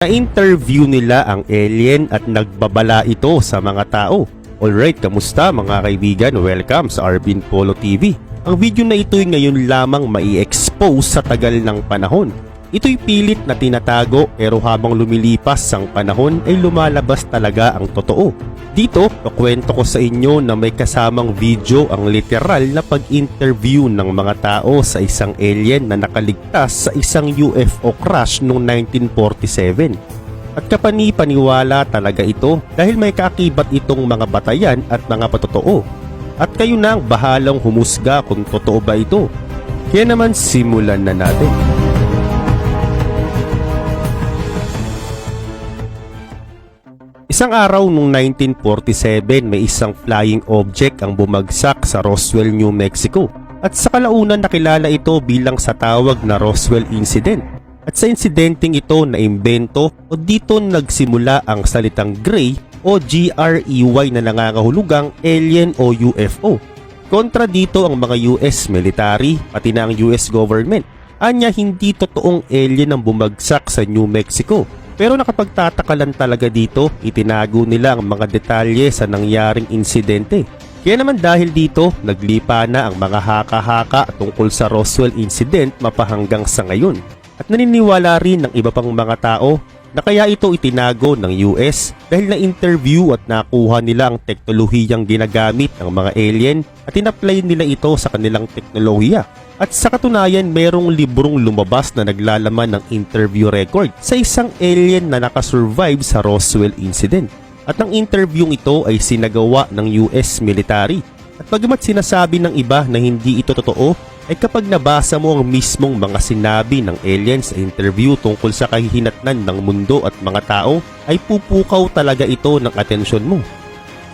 Na-interview nila ang alien at nagbabala ito sa mga tao. Alright, kamusta mga kaibigan? Welcome sa Arvin Polo TV. Ang video na ito'y ngayon lamang mai-expose sa tagal ng panahon. Ito'y pilit na tinatago pero habang lumilipas ang panahon ay lumalabas talaga ang totoo. Dito, kukwento ko sa inyo na may kasamang video ang literal na pag-interview ng mga tao sa isang alien na nakaligtas sa isang UFO crash noong 1947. At kapani-paniwala talaga ito dahil may kaakibat itong mga batayan at mga patotoo. At kayo na ang bahalang humusga kung totoo ba ito. Kaya naman simulan na natin. Isang araw noong 1947 may isang flying object ang bumagsak sa Roswell, New Mexico. At sa kalaunan nakilala ito bilang sa tawag na Roswell Incident. At sa insidenteng ito na imbento o dito nagsimula ang salitang Gray o GREY na nangangahulugang alien o UFO. Kontra dito ang mga US military pati na ang US government. Anya hindi totoong alien ang bumagsak sa New Mexico. Pero nakapagtataka lang talaga dito, itinago nila ang mga detalye sa nangyaring insidente. Kaya naman dahil dito, naglipa na ang mga haka-haka tungkol sa Roswell Incident mapahanggang sa ngayon. At naniniwala rin ng iba pang mga tao na kaya ito itinago ng US dahil na-interview at nakuha nila ang teknolohiyang ginagamit ng mga alien at in-apply nila ito sa kanilang teknolohiya. At sa katunayan, merong librong lumabas na naglalaman ng interview record sa isang alien na nakasurvive sa Roswell Incident. At ang interviewing ito ay sinagawa ng US military. At bagamat sinasabi ng iba na hindi ito totoo, ay kapag nabasa mo ang mismong mga sinabi ng alien sa interview tungkol sa kahihinatnan ng mundo at mga tao, ay pupukaw talaga ito ng atensyon mo.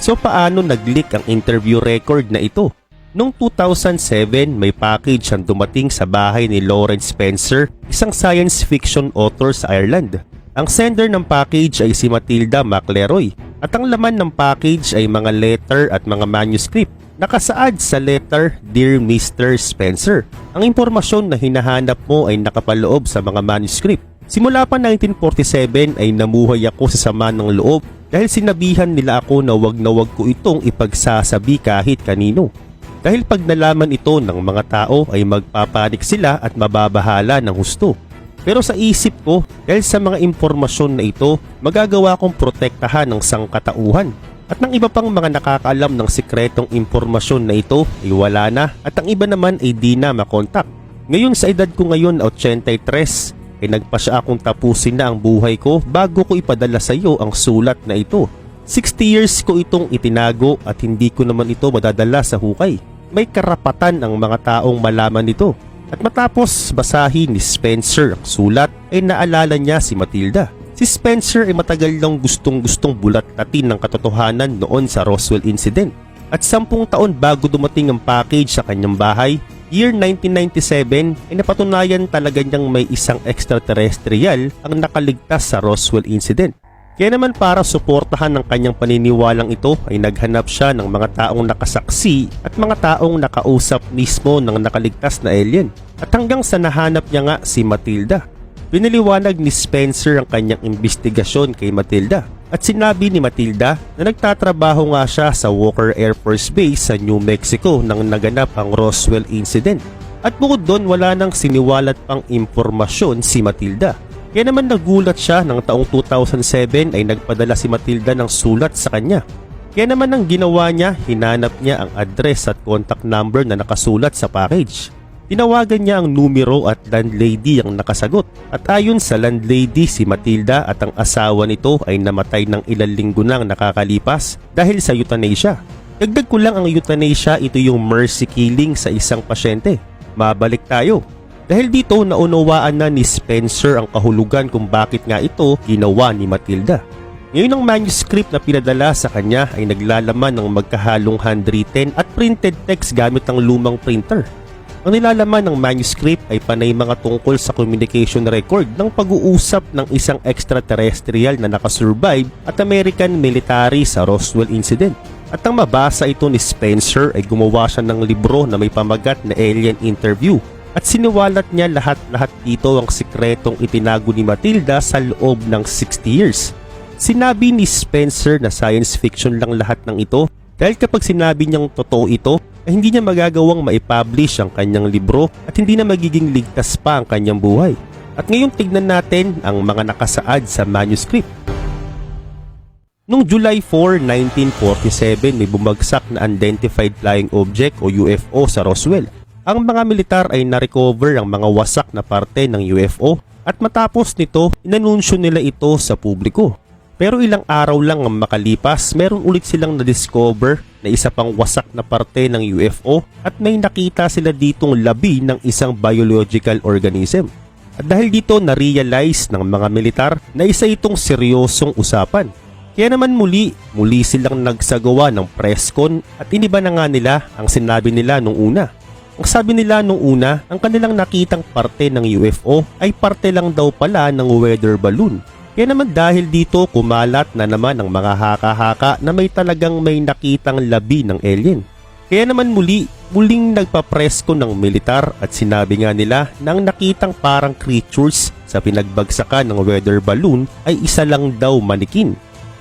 So paano nag-leak ang interview record na ito? Noong 2007, may package ang dumating sa bahay ni Lawrence Spencer, isang science fiction author sa Ireland. Ang sender ng package ay si Matilda McLeroy at ang laman ng package ay mga letter at mga manuscript. Nakasaad sa letter, Dear Mr. Spencer. Ang impormasyon na hinahanap mo ay nakapaloob sa mga manuscript. Simula pa 1947 ay namuhay ako sa sama ng loob dahil sinabihan nila ako na wag ko itong ipagsasabi kahit kanino. Dahil pag nalaman ito ng mga tao ay magpapanik sila at mababahala ng husto. Pero sa isip ko, dahil sa mga impormasyon na ito, magagawa kong protektahan ng sangkatauhan. At ng iba pang mga nakakaalam ng sikretong impormasyon na ito ay wala na at ang iba naman ay di na makontak. Ngayon sa edad ko ngayon 83, ay nagpasya akong tapusin na ang buhay ko bago ko ipadala sa iyo ang sulat na ito. 60 years ko itong itinago at hindi ko naman ito madadala sa hukay. May karapatan ang mga taong malaman nito. At matapos basahin ni Spencer ang sulat ay naalala niya si Matilda. Si Spencer ay matagal lang gustong bulat-tatin ng katotohanan noon sa Roswell Incident. At 10 taon bago dumating ang package sa kanyang bahay, year 1997 ay napatunayan talaga niyang may isang extraterrestrial ang nakaligtas sa Roswell Incident. Kaya naman para suportahan ng kanyang paniniwalang ito ay naghanap siya ng mga taong nakasaksi at mga taong nakausap mismo ng nakaligtas na alien. At hanggang sa nahanap niya nga si Matilda. Pinaliwanag ni Spencer ang kanyang investigasyon kay Matilda. At sinabi ni Matilda na nagtatrabaho nga siya sa Walker Air Force Base sa New Mexico nang naganap ang Roswell Incident. At bukod doon wala nang siniwalat pang impormasyon si Matilda. Kaya naman nagulat siya ng taong 2007 ay nagpadala si Matilda ng sulat sa kanya. Kaya naman ang ginawa niya, hinanap niya ang address at contact number na nakasulat sa package. Tinawagan niya ang numero at landlady ang nakasagot. At ayon sa landlady, si Matilda at ang asawa nito ay namatay ng ilang linggo nang nakakalipas dahil sa euthanasia. Dagdag ko lang ang euthanasia, ito yung mercy killing sa isang pasyente. Mabalik tayo. Dahil dito naunawaan na ni Spencer ang kahulugan kung bakit nga ito ginawa ni Matilda. Ngayon ang manuscript na pinadala sa kanya ay naglalaman ng magkahalong handwritten at printed text gamit ang lumang printer. Ang nilalaman ng manuscript ay panay mga tungkol sa communication record ng pag-uusap ng isang extraterrestrial na nakasurvive at American military sa Roswell Incident. At nang mabasa ito ni Spencer ay gumawa siya ng libro na may pamagat na Alien Interview. At siniwalat niya lahat-lahat dito ang sikretong itinago ni Matilda sa loob ng 60 years. Sinabi ni Spencer na science fiction lang lahat ng ito dahil kapag sinabi niyang totoo ito, ay hindi niya magagawang maipublish ang kanyang libro at hindi na magiging ligtas pa ang kanyang buhay. At ngayon tignan natin ang mga nakasaad sa manuscript. Noong July 4, 1947 may bumagsak na unidentified flying object o UFO sa Roswell. Ang mga militar ay na-recover ang mga wasak na parte ng UFO at matapos nito inanunsyo nila ito sa publiko. Pero ilang araw lang ang makalipas, meron ulit silang na-discover na isa pang wasak na parte ng UFO at may nakita sila ditong labi ng isang biological organism. At dahil dito na-realize ng mga militar na isa itong seryosong usapan. Kaya naman muli silang nagsagawa ng press con at iniba na nga nila ang sinabi nila nung una. Ang sabi nila nung una, ang kanilang nakitang parte ng UFO ay parte lang daw pala ng weather balloon. Kaya naman dahil dito kumalat na naman ang mga haka-haka na may talagang may nakitang labi ng alien. Kaya naman muling nagpa-press con ng militar at sinabi nga nila na ang nakitang parang creatures sa pinagbagsakan ng weather balloon ay isa lang daw manikin.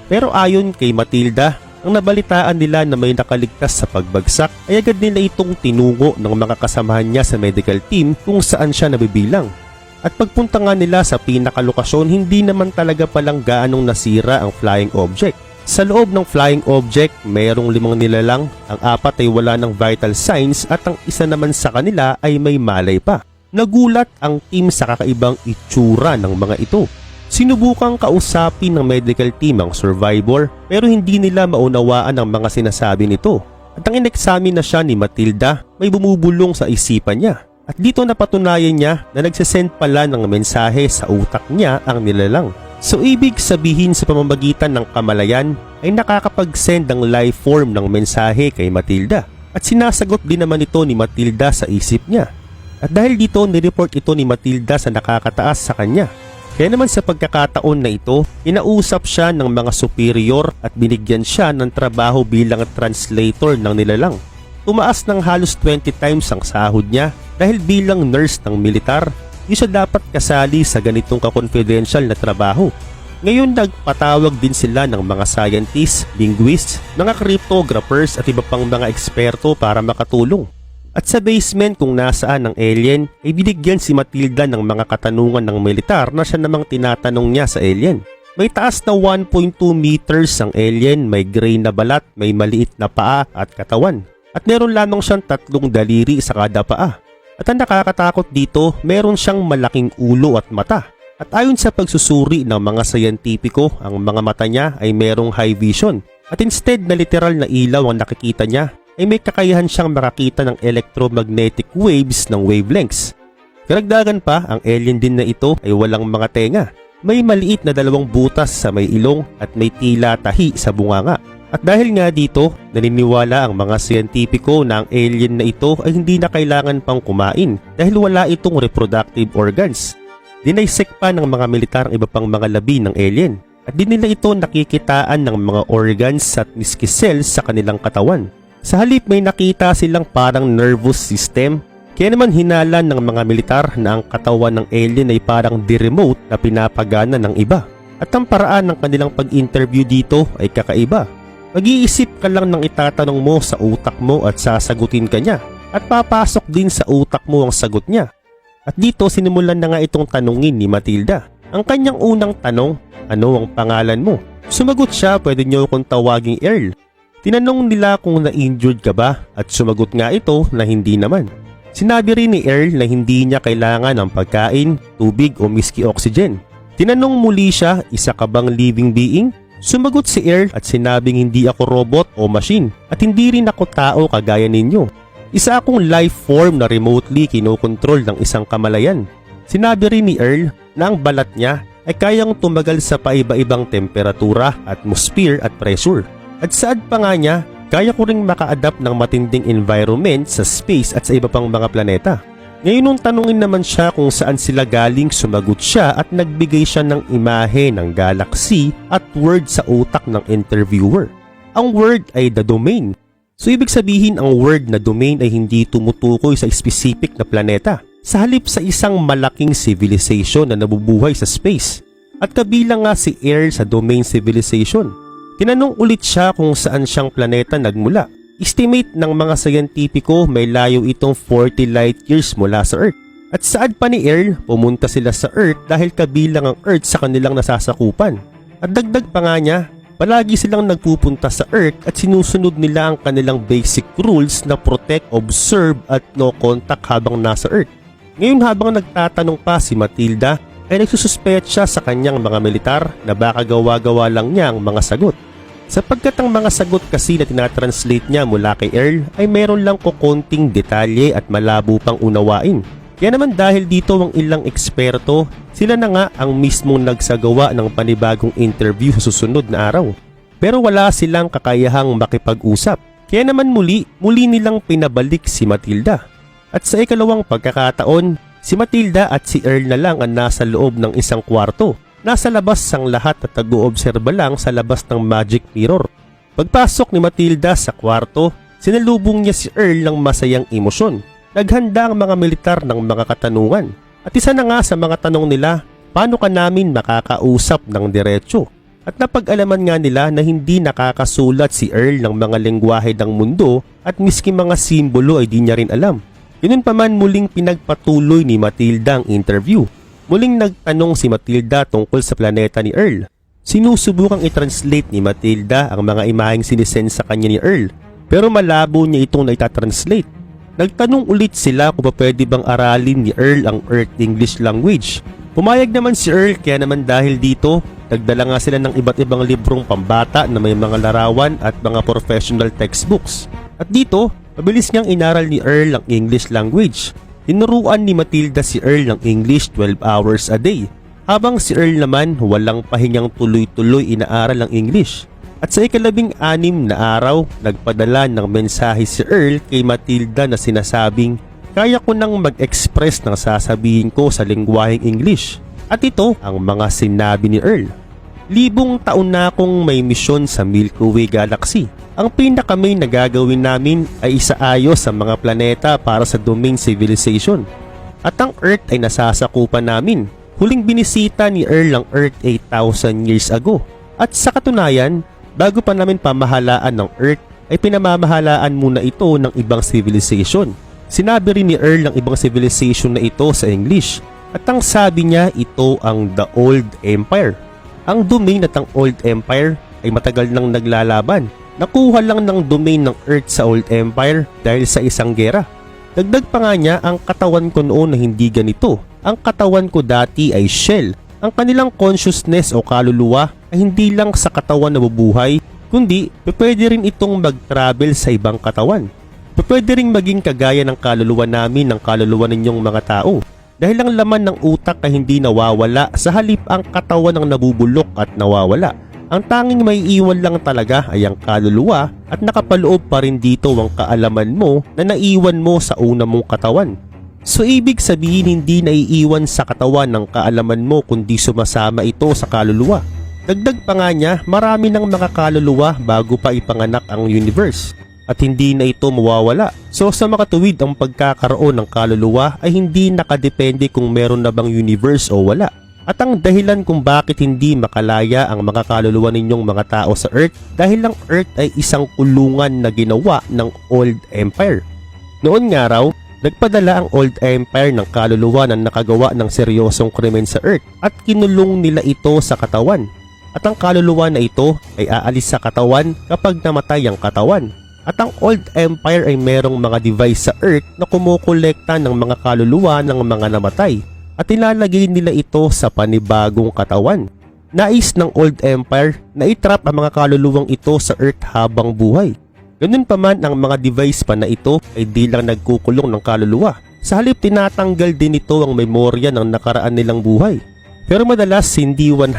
Pero ayon kay Matilda, ang nabalitaan nila na may nakaligtas sa pagbagsak ay agad nila itong tinungo ng mga kasamahan niya sa medical team kung saan siya nabibilang. At pagpunta nga nila sa pinakalokasyon, hindi naman talaga palang gaanong nasira ang flying object. Sa loob ng flying object, mayroong 5 nilalang, ang 4 ay wala ng vital signs at ang isa naman sa kanila ay may malay pa. Nagulat ang team sa kakaibang itsura ng mga ito. Sinubukang kausapin ng medical team ang survivor pero hindi nila maunawaan ang mga sinasabi nito. At ang ineksamin na siya ni Matilda, may bumubulong sa isipan niya. At dito napatunayan niya na nagsasend pala ng mensahe sa utak niya ang nilalang. So ibig sabihin sa pamamagitan ng kamalayan ay nakakapag-send ang life form ng mensahe kay Matilda. At sinasagot din naman ito ni Matilda sa isip niya. At dahil dito nireport ito ni Matilda sa nakakataas sa kanya. Kaya naman sa pagkakataon na ito, inausap siya ng mga superior at binigyan siya ng trabaho bilang translator ng nilalang. Tumaas ng halos 20 times ang sahod niya dahil bilang nurse ng militar, di siya dapat kasali sa ganitong ka-confidential na trabaho. Ngayon nagpatawag din sila ng mga scientists, linguists, mga cryptographers at iba pang mga eksperto para makatulong. At sa basement kung nasaan ang alien, ay binigyan si Matilda ng mga katanungan ng militar na siya namang tinatanong niya sa alien. May taas na 1.2 meters ang alien, may gray na balat, may maliit na paa at katawan. At meron lamang siyang 3 daliri sa kada paa. At ang nakakatakot dito, meron siyang malaking ulo at mata. At ayon sa pagsusuri ng mga sayantipiko, ang mga mata niya ay merong high vision. At instead na literal na ilaw ang nakikita niya, ay may kakayahan siyang makakita ng electromagnetic waves ng wavelengths. Karagdagan pa, ang alien din na ito ay walang mga tenga. May maliit na 2 butas sa may ilong at may tila tahi sa bunganga. At dahil nga dito, naniniwala ang mga siyentipiko na ang alien na ito ay hindi na kailangan pang kumain dahil wala itong reproductive organs. Dinaysek pa ng mga militar ang iba pang mga labi ng alien. At di nila ito nakikitaan ng mga organs at nisky cells sa kanilang katawan. Sa halip may nakita silang parang nervous system. Kaya naman hinala ng mga militar na ang katawan ng alien ay parang di-remote na pinapagana ng iba. At ang paraan ng kanilang pag-interview dito ay kakaiba. Mag-iisip ka lang ng itatanong mo sa utak mo at sasagutin ka niya. At papasok din sa utak mo ang sagot niya. At dito sinimulan na nga itong tanungin ni Matilda. Ang kanyang unang tanong, ano ang pangalan mo? Sumagot siya, pwede niyo akong tawaging Earl. Tinanong nila kung na-injured ka ba at sumagot nga ito na hindi naman. Sinabi rin ni Earl na hindi niya kailangan ng pagkain, tubig o miski oxygen. Tinanong muli siya, isa ka bang living being? Sumagot si Earl at sinabing hindi ako robot o machine at hindi rin ako tao kagaya ninyo. Isa akong life form na remotely kinokontrol ng isang kamalayan. Sinabi rin ni Earl na ang balat niya ay kayang tumagal sa paiba-ibang temperatura, atmosphere at pressure. At saad pa nga niya, kaya ko ring maka-adapt ng matinding environment sa space at sa iba pang mga planeta. Ngayon nung tanungin naman siya kung saan sila galing, sumagot siya at nagbigay siya ng imahe ng galaxy at word sa utak ng interviewer. Ang word ay the domain. So ibig sabihin ang word na domain ay hindi tumutukoy sa specific na planeta. sa halip sa isang malaking civilization na nabubuhay sa space. At kabilang nga si Earl sa domain civilization. Tinanong ulit siya kung saan siyang planeta nagmula. Estimate ng mga scientifico may layo itong 40 light years mula sa Earth. At saan pa ni Earl, pumunta sila sa Earth dahil kabilang ang Earth sa kanilang nasasakupan. At dagdag pa nga niya, palagi silang nagpupunta sa Earth at sinusunod nila ang kanilang basic rules na protect, observe at no contact habang nasa Earth. Ngayon habang nagtatanong pa si Matilda, ay nagsususpect siya sa kanyang mga militar na baka gawa-gawa lang niya ang mga sagot. Sapagkat ang mga sagot kasi na tinatranslate niya mula kay Earl ay meron lang kukonting detalye at malabo pang unawain. Kaya naman dahil dito ang ilang eksperto, sila na nga ang mismong nagsagawa ng panibagong interview sa susunod na araw. Pero wala silang kakayahang makipag-usap. Kaya naman muli nilang pinabalik si Matilda. At sa ikalawang pagkakataon, si Matilda at si Earl na lang ang nasa loob ng isang kwarto. Nasa labas ang lahat at nag-oobserba lang sa labas ng magic mirror. Pagpasok ni Matilda sa kwarto, sinalubong niya si Earl ng masayang emosyon. Naghanda ang mga militar ng mga katanungan. At isa na nga sa mga tanong nila, paano ka namin makakausap ng diretsyo? At napag-alaman nga nila na hindi nakakasulat si Earl ng mga lengguwahe ng mundo at miski mga simbolo ay di niya rin alam. Ganun pa man muling pinagpatuloy ni Matilda ang interview. Muling nagtanong si Matilda tungkol sa planeta ni Earl. Sinusubukang i-translate ni Matilda ang mga imaheng sinisend sa kanya ni Earl, pero malabo niya itong naitatranslate. Nagtanong ulit sila kung pwede bang aralin ni Earl ang Earth English language. Pumayag naman si Earl, kaya naman dahil dito, nagdala nga sila ng iba't ibang librong pambata na may mga larawan at mga professional textbooks. At dito, mabilis niyang inaral ni Earl ang English language. Tinuruan ni Matilda si Earl ng English 12 hours a day, habang si Earl naman walang pahingang tuloy-tuloy inaaral ang English. At sa ika-15 na araw, nagpadala ng mensahe si Earl kay Matilda na sinasabing, kaya ko nang mag-express ng sasabihin ko sa lengguwaheng English. At ito ang mga sinabi ni Earl. Libong taon na akong may misyon sa Milky Way Galaxy. Ang pinaka-main na gagawin namin ay isaayos sa mga planeta para sa domain civilization. At ang Earth ay nasasakupan namin. Huling binisita ni Earl ang Earth 8,000 years ago. At sa katunayan, bago pa namin pamahalaan ng Earth, ay pinamamahalaan muna ito ng ibang civilization. Sinabi rin ni Earl ang ibang civilization na ito sa English. At ang sabi niya, ito ang The Old Empire. Ang domain at ang Old Empire ay matagal nang naglalaban. Nakuha lang ng domain ng Earth sa Old Empire dahil sa isang gera. Dagdag pa nga niya, ang katawan ko noon na hindi ganito. Ang katawan ko dati ay shell. Ang kanilang consciousness o kaluluwa ay hindi lang sa katawan na bubuhay, kundi pwede rin itong mag-travel sa ibang katawan. Pwede rin maging kagaya ng kaluluwa namin ng kaluluwa ninyong mga tao. Dahil ang laman ng utak ay hindi nawawala, sa halip ang katawan ang nabubulok at nawawala. Ang tanging may iwan lang talaga ay ang kaluluwa at nakapaloob pa rin dito ang kaalaman mo na naiwan mo sa una mong katawan. So ibig sabihin hindi naiiwan sa katawan ng kaalaman mo kundi sumasama ito sa kaluluwa. Dagdag pa nga niya, marami ng mga kaluluwa bago pa ipanganak ang universe. At hindi na ito mawawala. So sa makatuwid ang pagkakaroon ng kaluluwa ay hindi nakadepende kung meron na bang universe o wala. At ang dahilan kung bakit hindi makalaya ang mga kaluluwa ninyong mga tao sa Earth dahil ang Earth ay isang kulungan na ginawa ng Old Empire. Noon nga raw, nagpadala ang Old Empire ng kaluluwa na nakagawa ng seryosong krimen sa Earth at kinulong nila ito sa katawan. At ang kaluluwa na ito ay aalis sa katawan kapag namatay ang katawan. At ang Old Empire ay merong mga device sa Earth na kumukolekta ng mga kaluluwa ng mga namatay at ilalagay nila ito sa panibagong katawan. Nais ng Old Empire na itrap ang mga kaluluwang ito sa Earth habang buhay. Ganun pa man, ang mga device pa na ito ay di lang nagkukulong ng kaluluwa. Sa halip tinatanggal din ito ang memorya ng nakaraan nilang buhay. Pero madalas hindi 100%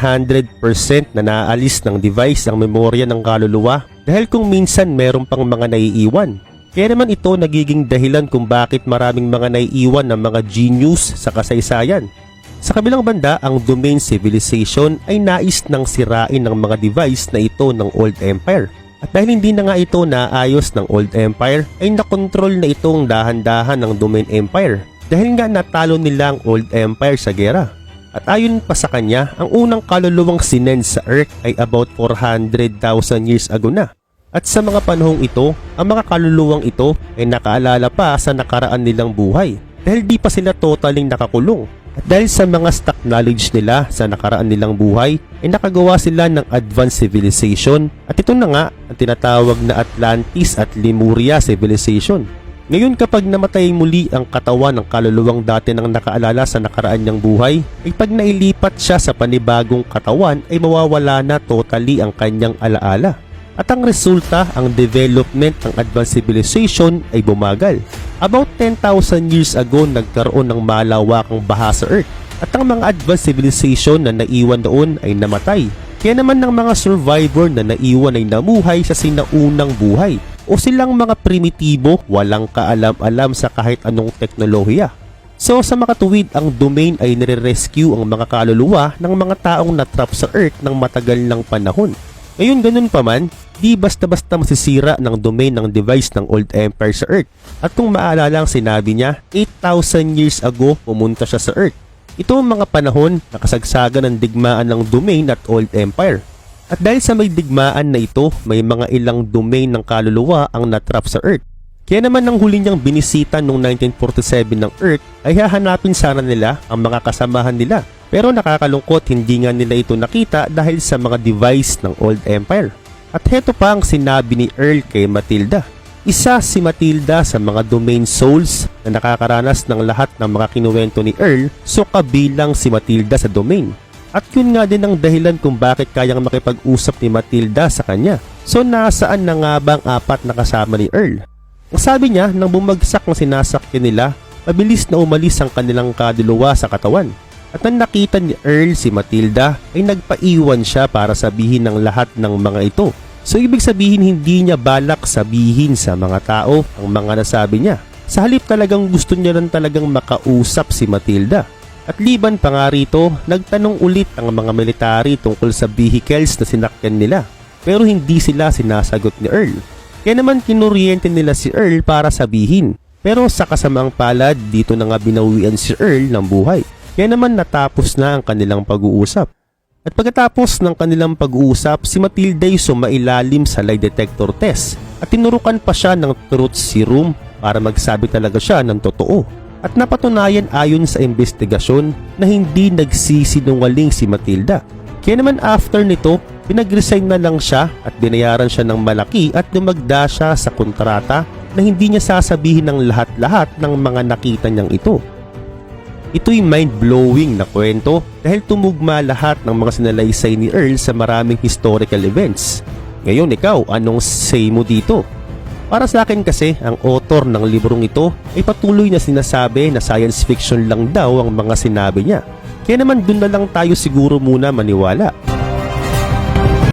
na naalis ng device ang memorya ng kaluluwa dahil kung minsan meron pang mga naiiwan. Kaya naman ito nagiging dahilan kung bakit maraming mga naiiwan ng mga genius sa kasaysayan. Sa kabilang banda, ang domain civilization ay nais nang sirain ng mga device na ito ng Old Empire. At dahil hindi na nga ito naayos ng Old Empire, ay nakontrol na itong dahan-dahan ng Domain Empire. dahil nga natalo nila ang Old Empire sa gera. At ayon pa sa kanya, ang unang kaluluwang sinend sa Earth ay about 400,000 years ago na. At sa mga panahong ito, ang mga kaluluwang ito ay nakaalala pa sa nakaraan nilang buhay dahil di pa sila totaling nakakulong. At dahil sa mga stock knowledge nila sa nakaraan nilang buhay, ay nakagawa sila ng advanced civilization at ito na nga ang tinatawag na Atlantis at Lemuria civilization. Ngayon kapag namatay muli ang katawan ng kaluluwang dati nang nakaalala sa nakaraan niyang buhay, ay pag nailipat siya sa panibagong katawan ay mawawala na totally ang kanyang alaala. At ang resulta, ang development ng advanced civilization ay bumagal. About 10,000 years ago nagkaroon ng malawakang baha sa Earth at ang mga advanced civilization na naiwan doon ay namatay. Kaya naman ng mga survivor na naiwan ay namuhay sa sinaunang buhay o silang mga primitibo walang kaalam-alam sa kahit anong teknolohiya. So sa makatuwid, ang domain ay nire-rescue ang mga kaluluwa ng mga taong natrap sa Earth ng matagal ng panahon. Ngayon ganun pa man, di basta-basta masisira ng domain ng device ng Old Empire sa Earth. At kung maalala ang sinabi niya, 8,000 years ago pumunta siya sa Earth. Ito ang mga panahon na kasagsagan ng digmaan ng domain at Old Empire. At dahil sa may digmaan na ito, may mga ilang domain ng kaluluwa ang natrap sa Earth. Kaya naman nang huli niyang binisita noong 1947 ng Earth ay hahanapin sana nila ang mga kasamahan nila. Pero nakakalungkot, hindi nga nila ito nakita dahil sa mga device ng Old Empire. At heto pa ang sinabi ni Earl kay Matilda. Isa si Matilda sa mga domain souls na nakakaranas ng lahat ng mga kinuwento ni Earl, so kabilang si Matilda sa domain. At yun nga din ang dahilan kung bakit kayang makipag-usap ni Matilda sa kanya. So nasaan na nga ba ang apat na kasama ni Earl? Ang sabi niya, nang bumagsak ng sinasakyan nila, mabilis na umalis ang kanilang kaluluwa sa katawan. At nang nakita ni Earl si Matilda, ay nagpaiwan siya para sabihin ng lahat ng mga ito. So ibig sabihin hindi niya balak sabihin sa mga tao ang mga nasabi niya. Sa halip talagang gusto niya lang talagang makausap si Matilda. At liban pa nga rito, nagtanong ulit ang mga military tungkol sa vehicles na sinakyan nila. Pero hindi sila sinasagot ni Earl. Kaya naman kinuryente nila si Earl para sabihin. Pero sa kasamang palad, dito na nga binawian si Earl ng buhay. Kaya naman natapos na ang kanilang pag-uusap. At pagkatapos ng kanilang pag-uusap, si Matilda ay sumailalim sa lie detector test. At tinurukan pa siya ng truth serum para magsabi talaga siya ng totoo. At napatunayan ayon sa investigasyon na hindi nagsisinungaling si Matilda. Kaya naman after nito, pinag-resign na lang siya at binayaran siya ng malaki at dumagda siya sa kontrata na hindi niya sasabihin ng lahat-lahat ng mga nakita niyang ito. Ito'y mind-blowing na kwento dahil tumugma lahat ng mga sinalaysay ni Earl sa maraming historical events. Ngayon ikaw, anong say mo dito? Para sa akin kasi, ang author ng librong ito ay patuloy na sinasabi na science fiction lang daw ang mga sinabi niya. Kaya naman dun na lang tayo siguro muna maniwala.